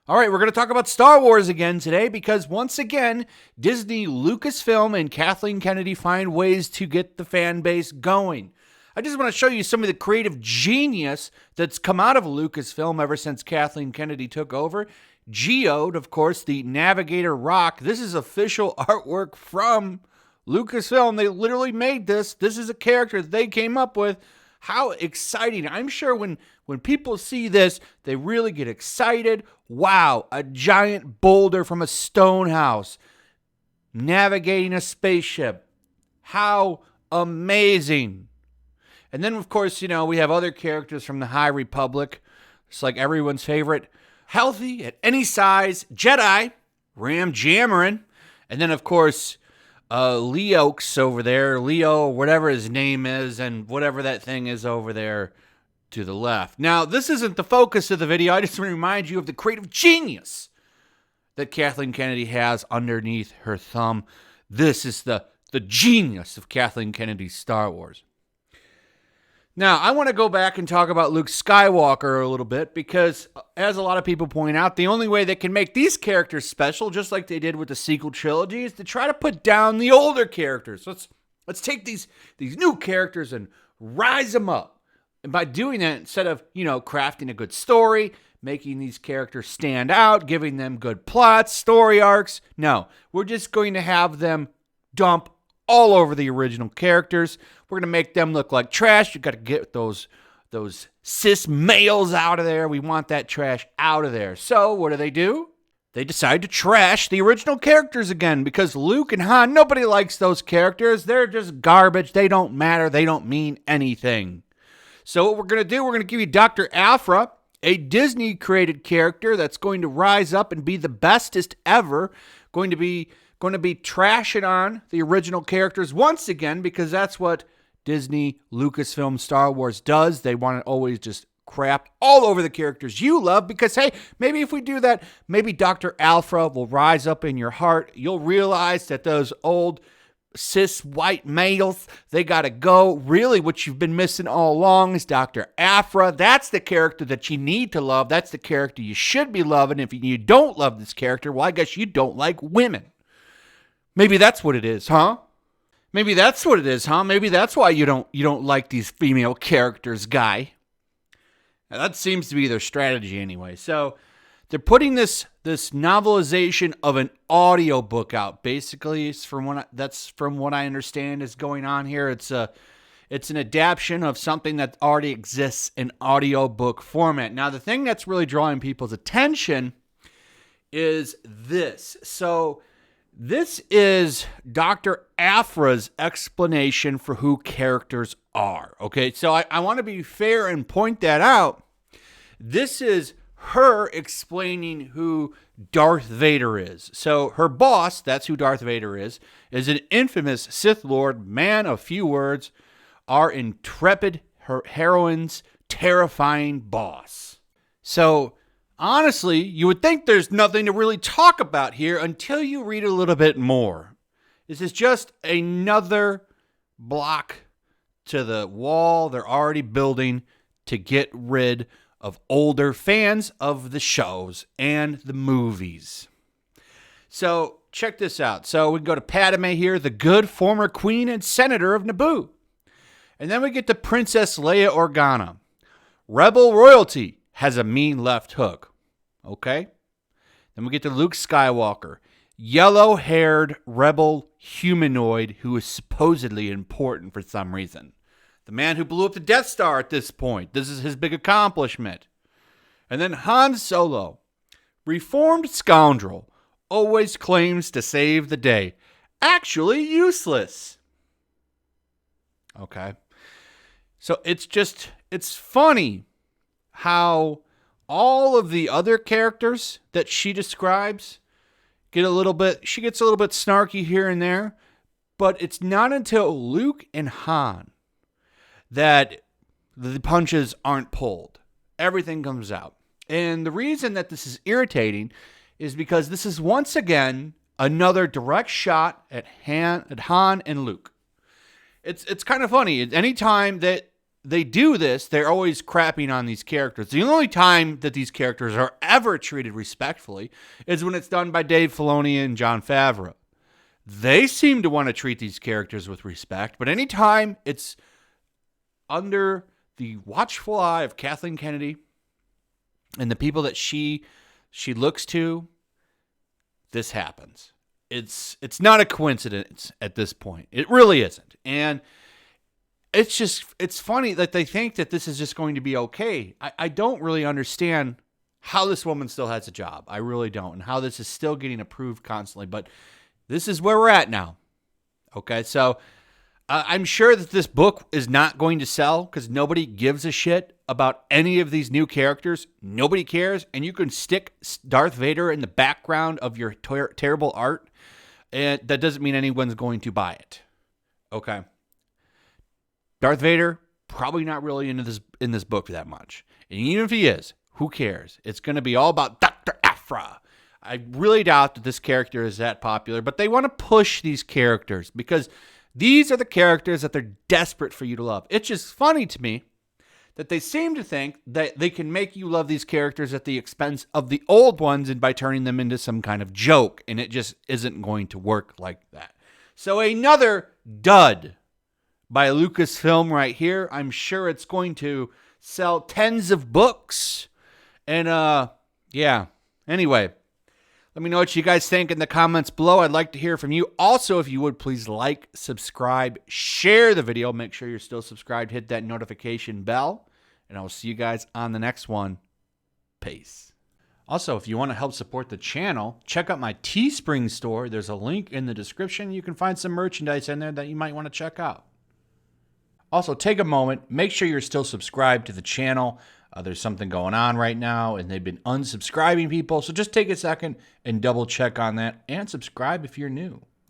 All right, we're going to talk about Star Wars again today because once again, Disney, Lucasfilm, and Kathleen Kennedy find ways to get the fan base going. I just want to show you some of the creative genius that's come out of Lucasfilm ever since Kathleen Kennedy took over. Geode, of course, the Navigator Rock. This is official artwork from Lucasfilm. They literally made this. This is a character that they came up with. How exciting. I'm sure when people see this, they really get excited. Wow, a giant boulder from a stone house navigating a spaceship. How amazing. And then, of course, we have other characters from the High Republic. It's like everyone's favorite. Healthy at any size, Jedi, Ram Jammerin. And then, of course, Leox over there, Leo, whatever his name is, and whatever that thing is over there to the left. Now, this isn't the focus of the video. I just want to remind you of the creative genius that Kathleen Kennedy has underneath her thumb. This is the genius of Kathleen Kennedy's Star Wars. Now, I want to go back and talk about Luke Skywalker a little bit because, as a lot of people point out, the only way they can make these characters special, just like they did with the sequel trilogy, is to try to put down the older characters. Let's take these new characters and rise them up. And by doing that, instead of, crafting a good story, making these characters stand out, giving them good plots, story arcs, no, we're just going to have them dump all over the original characters. We're going to make them look like trash. You got to get those cis males out of there. We want that trash out of there. So what do? They decide to trash the original characters again because Luke and Han, nobody likes those characters. They're just garbage. They don't matter. They don't mean anything. So what we're going to do, we're going to give you Doctor Aphra, a Disney-created character that's going to rise up and be the bestest ever, going to be trashing on the original characters once again because that's what Disney, Lucasfilm, Star Wars does. They want to always just crap all over the characters you love because, hey, maybe if we do that, maybe Doctor Aphra will rise up in your heart. You'll realize that those old cis white males, they got to go. Really, what you've been missing all along is Doctor Aphra. That's the character that you need to love. That's the character you should be loving. If you don't love this character, well, I guess you don't like women. Maybe that's what it is, huh? Maybe that's what it is, huh? Maybe that's why you don't like these female characters, guy. Now, that seems to be their strategy anyway. So they're putting this novelization of an audiobook out. Basically, from what I understand is going on here. It's an adaptation of something that already exists in audiobook format. Now, the thing that's really drawing people's attention is this. So this is Dr. Aphra's explanation for who characters are. Okay, so I want to be fair and point that out. This is her explaining who Darth Vader is. So her boss, that's who Darth Vader is an infamous Sith Lord, man of few words, our intrepid heroine's terrifying boss. So honestly, you would think there's nothing to really talk about here until you read a little bit more. This is just another block to the wall they're already building to get rid of older fans of the shows and the movies. So check this out. So we go to Padme here, the good former queen and senator of Naboo. And then we get to Princess Leia Organa. Rebel royalty has a mean left hook. Okay? Then we get to Luke Skywalker. Yellow-haired rebel humanoid who is supposedly important for some reason. The man who blew up the Death Star at this point. This is his big accomplishment. And then Han Solo. Reformed scoundrel. Always claims to save the day. Actually useless. Okay. So it's funny how all of the other characters that she describes she gets a little bit snarky here and there, but it's not until Luke and Han that the punches aren't pulled. Everything comes out. And the reason that this is irritating is because this is once again another direct shot at Han and Luke. It's kind of funny. Anytime that they do this, they're always crapping on these characters. The only time that these characters are ever treated respectfully is when it's done by Dave Filoni and Jon Favreau. They seem to want to treat these characters with respect, but anytime it's under the watchful eye of Kathleen Kennedy and the people that she looks to, this happens. It's not a coincidence at this point. It really isn't. And it's funny that they think that this is just going to be okay. I don't really understand how this woman still has a job. I really don't. And how this is still getting approved constantly. But this is where we're at now. Okay, so I'm sure that this book is not going to sell because nobody gives a shit about any of these new characters. Nobody cares. And you can stick Darth Vader in the background of your terrible art. And that doesn't mean anyone's going to buy it. Okay. Darth Vader, probably not really into in this book that much. And even if he is, who cares? It's going to be all about Doctor Aphra. I really doubt that this character is that popular, but they want to push these characters because these are the characters that they're desperate for you to love. It's just funny to me that they seem to think that they can make you love these characters at the expense of the old ones and by turning them into some kind of joke, and it just isn't going to work like that. So another dud by Lucasfilm right here. I'm sure it's going to sell tens of books. And, yeah. Anyway, let me know what you guys think in the comments below. I'd like to hear from you. Also, if you would, please like, subscribe, share the video. Make sure you're still subscribed. Hit that notification bell. And I will see you guys on the next one. Peace. Also, if you want to help support the channel, check out my Teespring store. There's a link in the description. You can find some merchandise in there that you might want to check out. Also, take a moment, make sure you're still subscribed to the channel. There's something going on right now, and they've been unsubscribing people. So just take a second and double check on that, and subscribe if you're new.